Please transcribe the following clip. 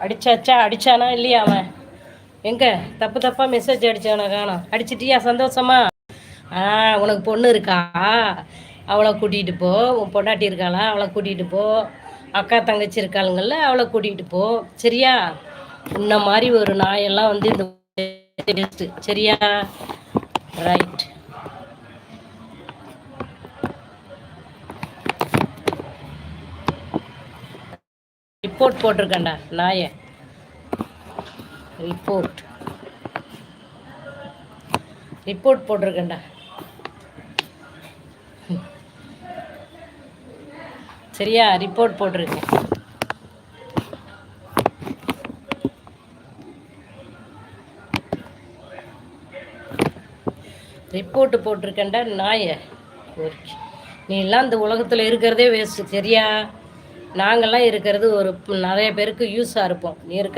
அடிச்சாச்சா? அடிச்சானா இல்லையா அவன்? எங்க தப்பு தப்பா மெசேஜ் அடிச்சானா காணோம். அடிச்சிட்டியா? சந்தோஷமா? உனக்கு பொண்ணு இருக்கா? அவளை கூட்டிகிட்டு போ. உன் பொண்டாட்டி இருக்காளா? அவளை கூட்டிகிட்டு போ. அக்கா தங்கச்சி இருக்காளுங்கள்ல, அவளை கூட்டிகிட்டு போ. சரியா? இந்த மாதிரி ஒரு நாயெல்லாம் வந்து இந்த சரியா? ரைட். ரிப்போர்ட் போட்டிருக்கேன்டா நாயை. ரிப்போர்ட் போட்டிருக்கேன்டா. சரியா? ரிப்போர்ட் போட்டிருக்கேன். ரிப்போர்ட்டு போட்டிருக்கேன்டா நாயை. நீ எல்லாம் இந்த உலகத்தில் இருக்கிறதே வேஸ்ட்டு. சரியா? நாங்கள்லாம் இருக்கிறது ஒரு நிறைய பேருக்கு யூஸாக இருப்போம். நீ இருக்க